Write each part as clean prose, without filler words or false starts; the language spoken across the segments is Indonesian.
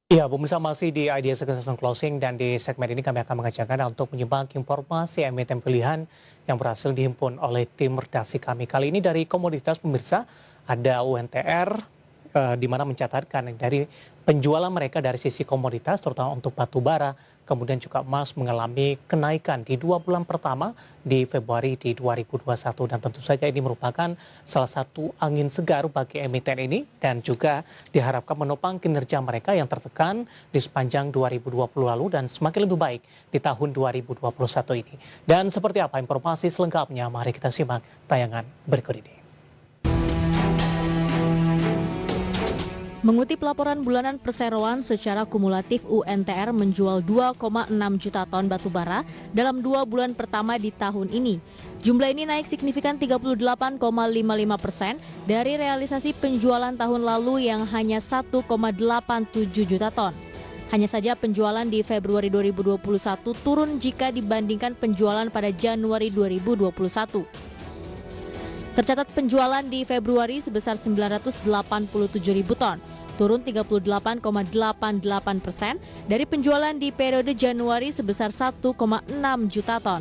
Ya, pemirsa masih di Idea Succession Closing dan di segmen ini kami akan mengajak Anda untuk menyimak informasi emiten pilihan yang berhasil dihimpun oleh tim redaksi kami. Kali ini dari komoditas pemirsa ada UNTR di mana mencatatkan dari penjualan mereka dari sisi komoditas terutama untuk batu bara, kemudian juga emas mengalami kenaikan di 2 bulan pertama di Februari di 2021 dan tentu saja ini merupakan salah satu angin segar bagi emiten ini dan juga diharapkan menopang kinerja mereka yang tertekan di sepanjang 2020 lalu dan semakin lebih baik di tahun 2021 ini. Dan seperti apa informasi selengkapnya? Mari kita simak tayangan berikut ini. Mengutip laporan bulanan perseroan, secara kumulatif UNTR menjual 2,6 juta ton batu bara dalam 2 bulan pertama di tahun ini. Jumlah ini naik signifikan 38,55% dari realisasi penjualan tahun lalu yang hanya 1,87 juta ton. Hanya saja penjualan di Februari 2021 turun jika dibandingkan penjualan pada Januari 2021. Tercatat penjualan di Februari sebesar 987 ribu ton, turun 38,88% dari penjualan di periode Januari sebesar 1,6 juta ton.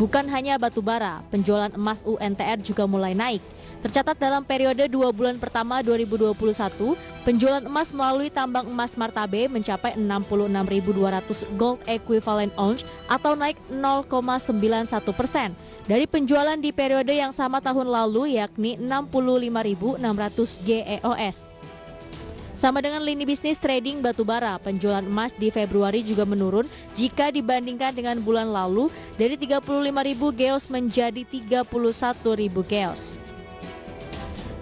Bukan hanya batu bara, penjualan emas UNTR juga mulai naik. Tercatat dalam periode 2 bulan pertama 2021, penjualan emas melalui tambang emas Martabe mencapai 66.200 gold equivalent ounce atau naik 0,91% dari penjualan di periode yang sama tahun lalu yakni 65.600 GEOS. Sama dengan lini bisnis trading batubara, penjualan emas di Februari juga menurun jika dibandingkan dengan bulan lalu dari 35.000 GEOS menjadi 31.000 GEOS.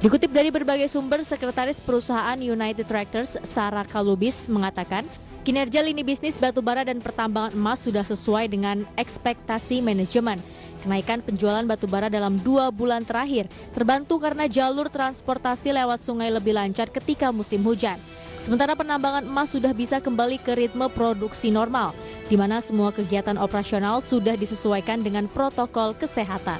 Dikutip dari berbagai sumber, Sekretaris Perusahaan United Tractors, Sarah Kalubis, mengatakan kinerja lini bisnis batubara dan pertambangan emas sudah sesuai dengan ekspektasi manajemen. Kenaikan penjualan batubara dalam 2 bulan terakhir terbantu karena jalur transportasi lewat sungai lebih lancar ketika musim hujan. Sementara penambangan emas sudah bisa kembali ke ritme produksi normal, di mana semua kegiatan operasional sudah disesuaikan dengan protokol kesehatan.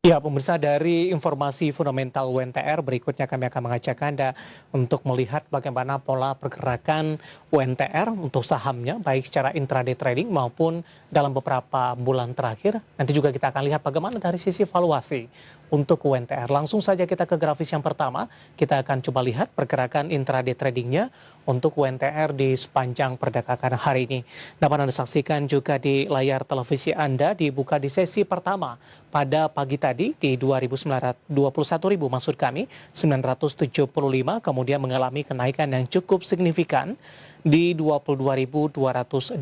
Ya, pemirsa, dari informasi fundamental UNTR berikutnya kami akan mengajak Anda untuk melihat bagaimana pola pergerakan UNTR untuk sahamnya baik secara intraday trading maupun dalam beberapa bulan terakhir. Nanti juga kita akan lihat bagaimana dari sisi valuasi untuk UNTR. Langsung saja kita ke grafis yang pertama. Kita akan coba lihat pergerakan intraday tradingnya untuk UNTR di sepanjang perdagangan hari ini. Dapat Anda saksikan juga di layar televisi Anda dibuka di sesi pertama pada pagi tadi di 21.000 maksud kami 975, kemudian mengalami kenaikan yang cukup signifikan di 22.225.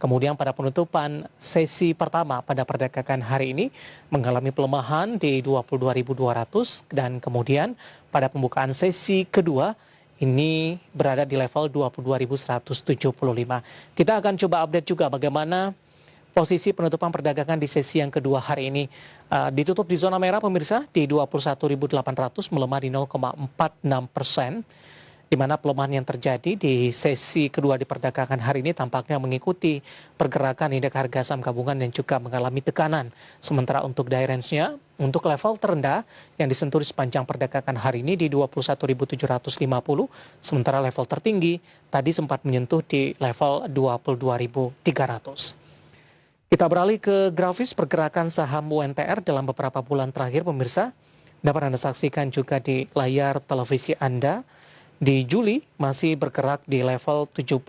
Kemudian pada penutupan sesi pertama pada perdagangan hari ini mengalami pelemahan di 22.200 dan kemudian pada pembukaan sesi kedua ini berada di level 22.175. Kita akan coba update juga bagaimana posisi penutupan perdagangan di sesi yang kedua hari ini. Ditutup di zona merah pemirsa di 21.800 melemah di 0,46%. Di mana pelemahan yang terjadi di sesi kedua di perdagangan hari ini tampaknya mengikuti pergerakan indeks harga saham gabungan yang juga mengalami tekanan. Sementara untuk die range-nya, untuk level terendah yang disentuh di sepanjang perdagangan hari ini di 21.750, sementara level tertinggi tadi sempat menyentuh di level 22.300. Kita beralih ke grafis pergerakan saham UNTR dalam beberapa bulan terakhir pemirsa. Dapat Anda saksikan juga di layar televisi Anda. Di Juli masih bergerak di level 17.000,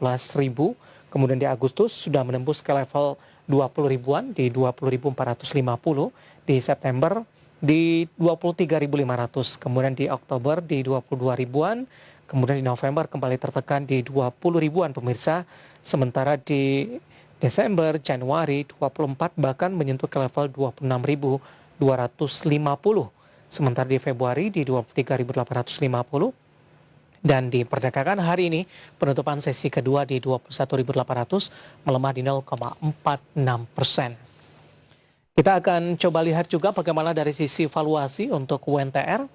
kemudian di Agustus sudah menembus ke level 20 ribuan di 20.450, di September di 23.500, kemudian di Oktober di 22 ribuan, kemudian di November kembali tertekan di 20 ribuan pemirsa, sementara di Desember, Januari 24 bahkan menyentuh ke level 26.250, sementara di Februari di 23.850. Dan di perdagangan hari ini, penutupan sesi kedua di 21.800 melemah di 0,46%. Kita akan coba lihat juga bagaimana dari sisi valuasi untuk UNTR.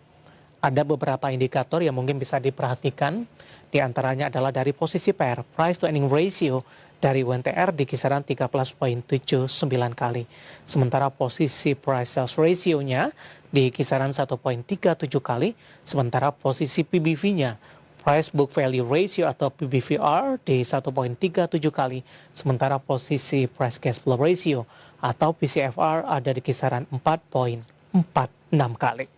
Ada beberapa indikator yang mungkin bisa diperhatikan. Di antaranya adalah dari posisi PER, Price to Earning Ratio, dari UNTR di kisaran 13,79 kali. Sementara posisi price sales ratio-nya di kisaran 1,37 kali, sementara posisi PBV-nya Price Book Value Ratio atau PBVR di 1,37 kali, sementara posisi Price Cash Flow Ratio atau PCFR ada di kisaran 4,46 kali.